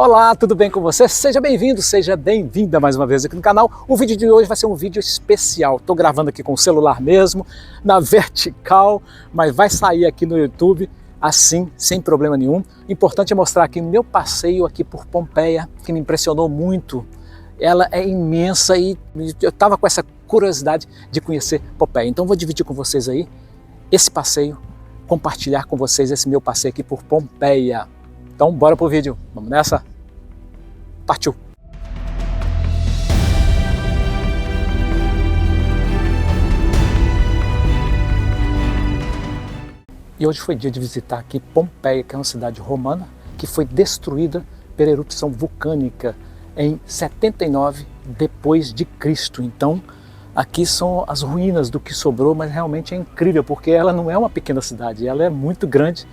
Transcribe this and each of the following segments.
Olá, tudo bem com você? Seja bem-vindo, seja bem-vinda mais uma vez aqui no canal. O vídeo de hoje vai ser um vídeo especial. Estou gravando aqui com o celular mesmo, na vertical, mas vai sair aqui no YouTube assim, sem problema nenhum. Importante é mostrar aqui meu passeio aqui por Pompeia, que me impressionou muito. Ela é imensa e eu estava com essa curiosidade de conhecer Pompeia. Então vou dividir com vocês aí esse passeio, compartilhar com vocês esse meu passeio aqui por Pompeia. Então bora pro vídeo, vamos nessa? Partiu! E hoje foi dia de visitar aqui Pompeia, que é uma cidade romana que foi destruída pela erupção vulcânica em 79 depois de Cristo. Então aqui são as ruínas do que sobrou, mas realmente é incrível porque ela não é uma pequena cidade, ela é muito grande.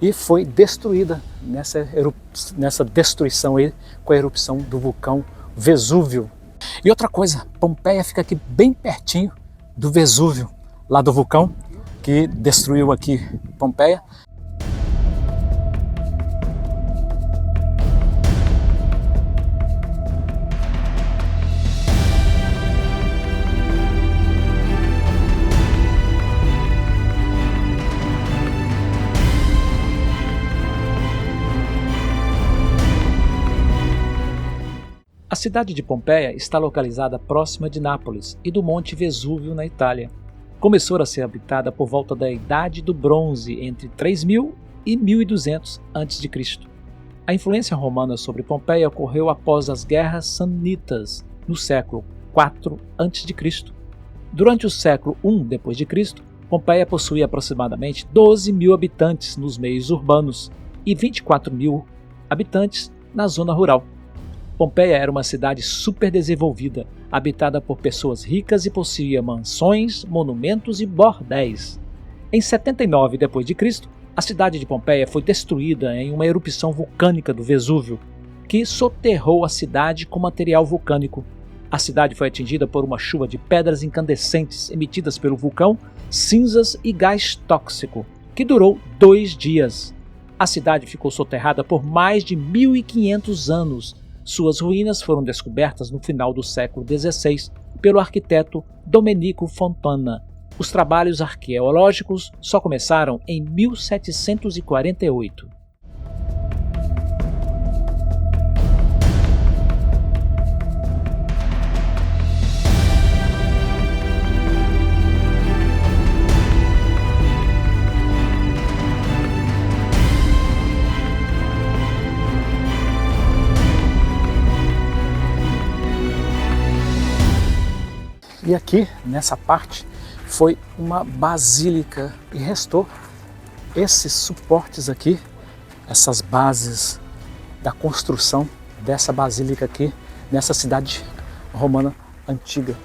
E foi destruída nessa destruição aí com a erupção do vulcão Vesúvio. E outra coisa, Pompeia fica aqui bem pertinho do Vesúvio, lá do vulcão que destruiu aqui Pompeia. A cidade de Pompeia está localizada próxima de Nápoles e do Monte Vesúvio, na Itália. Começou a ser habitada por volta da Idade do Bronze, entre 3000 e 1200 a.C. A influência romana sobre Pompeia ocorreu após as guerras samnitas, no século IV a.C. Durante o século I d.C., Pompeia possuía aproximadamente 12.000 habitantes nos meios urbanos e 24.000 habitantes na zona rural. Pompeia era uma cidade super desenvolvida, habitada por pessoas ricas e possuía mansões, monumentos e bordéis. Em 79 d.C., a cidade de Pompeia foi destruída em uma erupção vulcânica do Vesúvio, que soterrou a cidade com material vulcânico. A cidade foi atingida por uma chuva de pedras incandescentes emitidas pelo vulcão, cinzas e gás tóxico, que durou 2 dias. A cidade ficou soterrada por mais de 1.500 anos. Suas ruínas foram descobertas no final do século XVI pelo arquiteto Domenico Fontana. Os trabalhos arqueológicos só começaram em 1748. E aqui, nessa parte, foi uma basílica e restou esses suportes aqui, essas bases da construção dessa basílica aqui, nessa cidade romana antiga.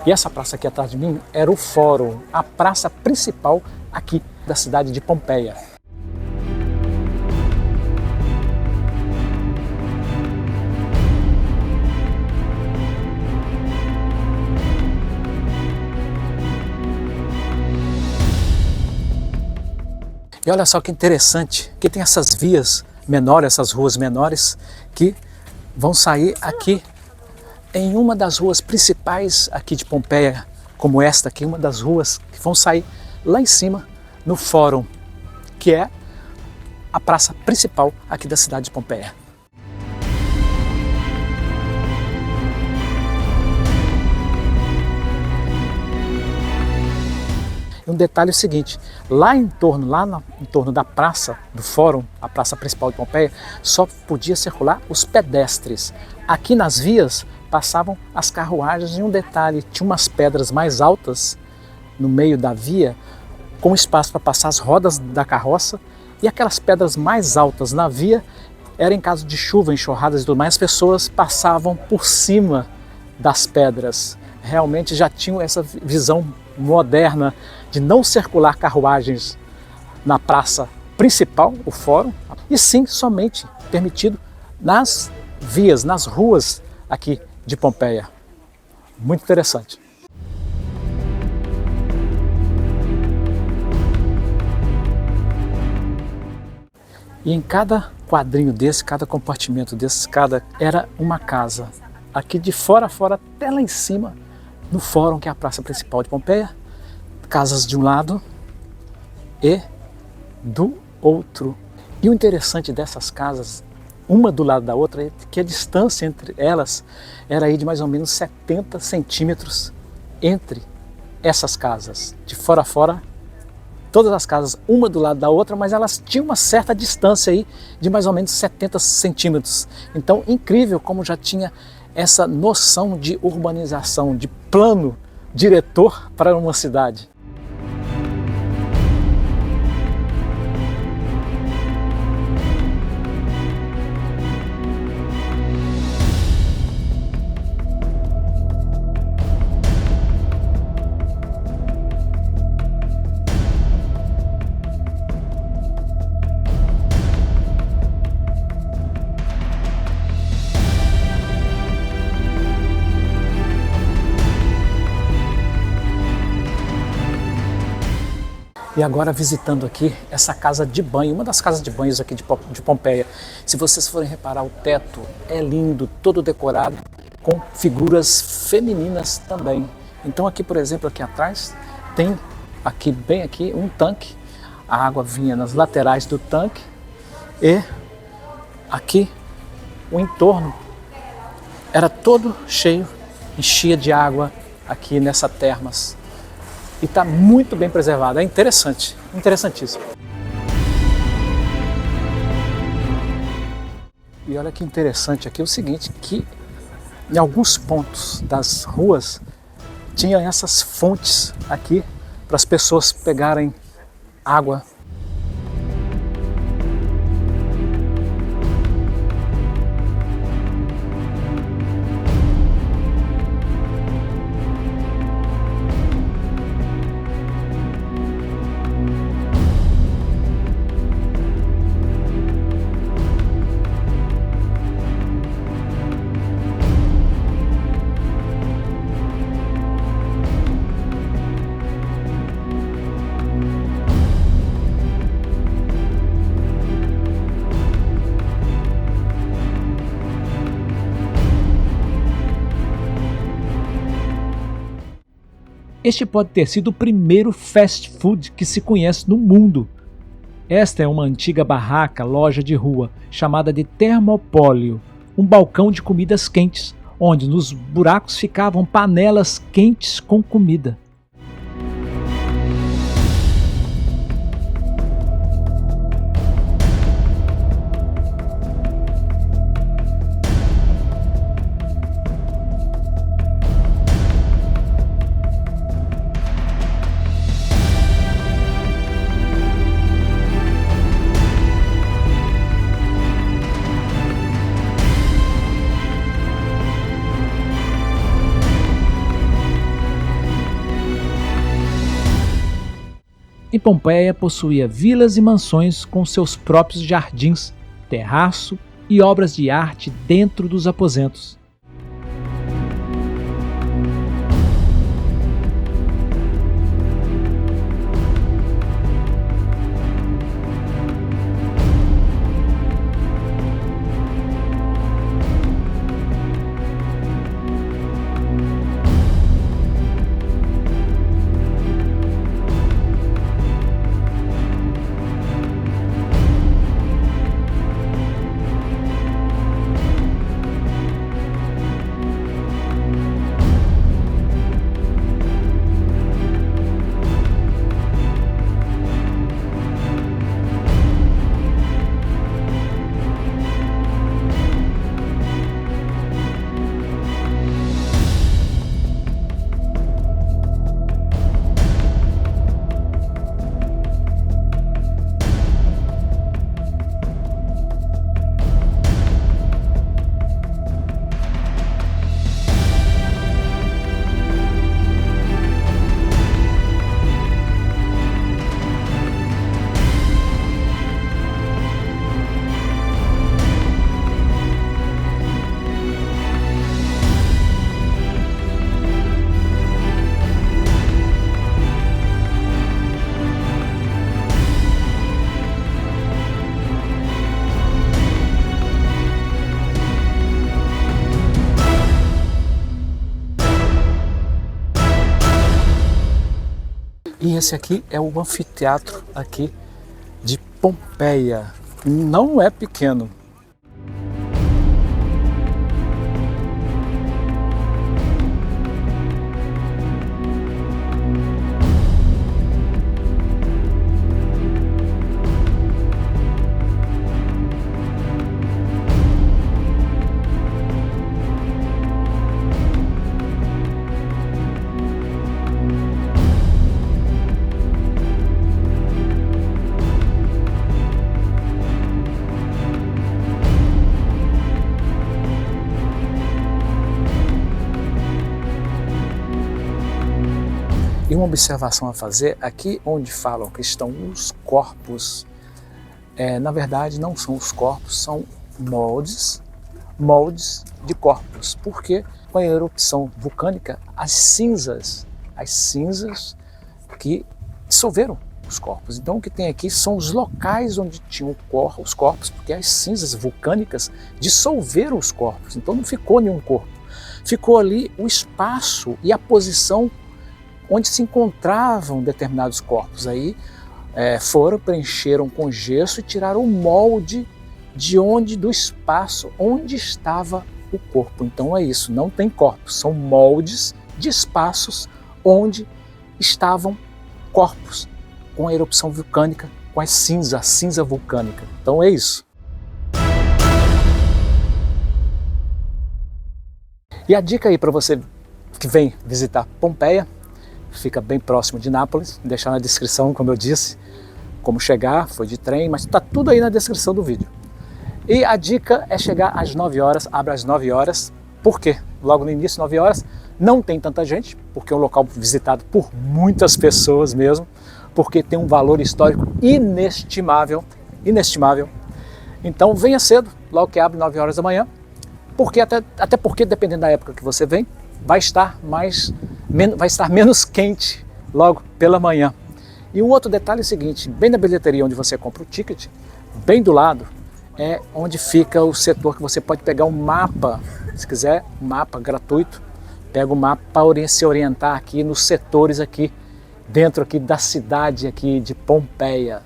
E essa praça aqui atrás de mim era o Fórum, a praça principal aqui da cidade de Pompeia. E olha só que interessante, que tem essas vias menores, essas ruas menores, que vão sair aqui em uma das ruas principais aqui de Pompeia, como esta aqui, uma das ruas que vão sair lá em cima no Fórum, que é a praça principal aqui da cidade de Pompeia. E um detalhe é o seguinte, lá em torno da praça do Fórum, a praça principal de Pompeia, só podia circular os pedestres. Aqui nas vias passavam as carruagens. E um detalhe, tinha umas pedras mais altas no meio da via, com espaço para passar as rodas da carroça, e aquelas pedras mais altas na via, era em caso de chuva, enxurradas e tudo mais, as pessoas passavam por cima das pedras. Realmente já tinham essa visão moderna de não circular carruagens na praça principal, o fórum, e sim somente permitido nas vias, nas ruas aqui de Pompeia. Muito interessante. E em cada quadrinho desse, cada compartimento desse, era uma casa. Aqui de fora a fora, até lá em cima, no fórum, que é a praça principal de Pompeia, casas de um lado e do outro. E o interessante dessas casas, uma do lado da outra, é que a distância entre elas era aí de mais ou menos 70 centímetros entre essas casas. De fora a fora, todas as casas, uma do lado da outra, mas elas tinham uma certa distância aí de mais ou menos 70 centímetros. Então, incrível como já tinha essa noção de urbanização, de plano diretor para uma cidade. E agora visitando aqui essa casa de banho, uma das casas de banhos aqui de Pompeia. Se vocês forem reparar, o teto é lindo, todo decorado, com figuras femininas também. Então aqui, por exemplo, aqui atrás, tem aqui, bem aqui, um tanque. A água vinha nas laterais do tanque e aqui o entorno era todo cheio, enchia de água aqui nessa termas. E está muito bem preservado, é interessante, interessantíssimo. E olha que interessante aqui o seguinte, que em alguns pontos das ruas tinha essas fontes aqui para as pessoas pegarem água. Este pode ter sido o primeiro fast food que se conhece no mundo. Esta é uma antiga barraca, loja de rua, chamada de Termopólio, um balcão de comidas quentes, onde nos buracos ficavam panelas quentes com comida. E Pompeia possuía vilas e mansões com seus próprios jardins, terraço e obras de arte dentro dos aposentos. E esse aqui é o anfiteatro aqui de Pompeia. Não é pequeno. E uma observação a fazer, aqui onde falam que estão os corpos, na verdade não são os corpos, são moldes de corpos, porque com a erupção vulcânica, as cinzas que dissolveram os corpos. Então o que tem aqui são os locais onde tinham os corpos, porque as cinzas vulcânicas dissolveram os corpos, então não ficou nenhum corpo. Ficou ali o espaço e a posição onde se encontravam determinados corpos. Aí preencheram com gesso e tiraram o molde do espaço onde estava o corpo. Então é isso, não tem corpos, são moldes de espaços onde estavam corpos com a erupção vulcânica, com a cinza vulcânica. Então é isso. E a dica aí para você que vem visitar Pompeia, fica bem próximo de Nápoles, vou deixar na descrição, como eu disse, como chegar, foi de trem, mas está tudo aí na descrição do vídeo. E a dica é chegar às 9 horas, abre às 9 horas, por quê? Logo no início, 9 horas, não tem tanta gente, porque é um local visitado por muitas pessoas mesmo, porque tem um valor histórico inestimável. Então venha cedo, logo que abre 9 horas da manhã, porque até porque, dependendo da época que você vem, vai estar menos quente logo pela manhã. E um outro detalhe é o seguinte, bem na bilheteria onde você compra o ticket, bem do lado, é onde fica o setor que você pode pegar um mapa, se quiser, um mapa gratuito, pega o mapa para se orientar aqui nos setores aqui, dentro aqui da cidade aqui de Pompeia.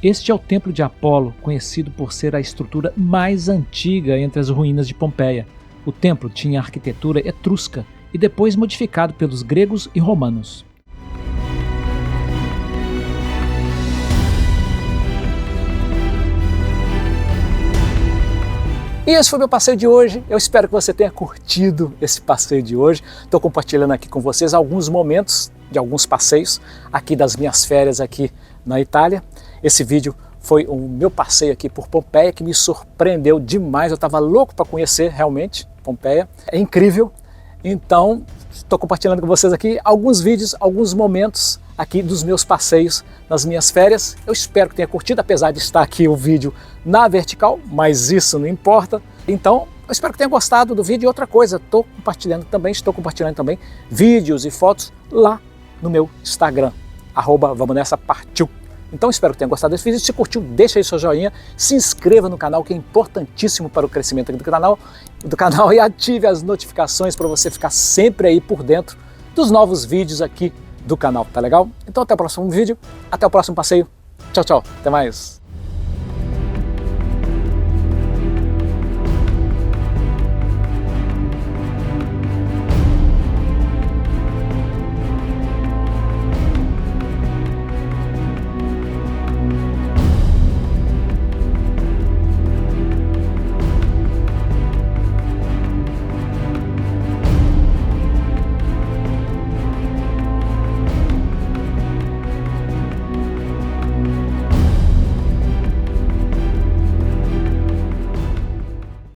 Este é o Templo de Apolo, conhecido por ser a estrutura mais antiga entre as ruínas de Pompeia. O templo tinha arquitetura etrusca e depois modificado pelos gregos e romanos. E esse foi meu passeio de hoje, eu espero que você tenha curtido esse passeio de hoje. Estou compartilhando aqui com vocês alguns momentos de alguns passeios aqui das minhas férias aqui na Itália. Esse vídeo foi o meu passeio aqui por Pompeia, que me surpreendeu demais, eu estava louco para conhecer realmente Pompeia, é incrível. Então estou compartilhando com vocês aqui alguns vídeos, alguns momentos aqui dos meus passeios nas minhas férias. Eu espero que tenha curtido, apesar de estar aqui o vídeo na vertical, mas isso não importa. Então eu espero que tenha gostado do vídeo. E outra coisa, estou compartilhando também vídeos e fotos lá no meu Instagram, @vamonessa_partiu. Então espero que tenha gostado desse vídeo. Se curtiu, deixa aí seu joinha, se inscreva no canal, que é importantíssimo para o crescimento aqui do canal, e ative as notificações para você ficar sempre aí por dentro dos novos vídeos aqui do canal, tá legal? Então até o próximo vídeo, até o próximo passeio. Tchau, tchau, até mais!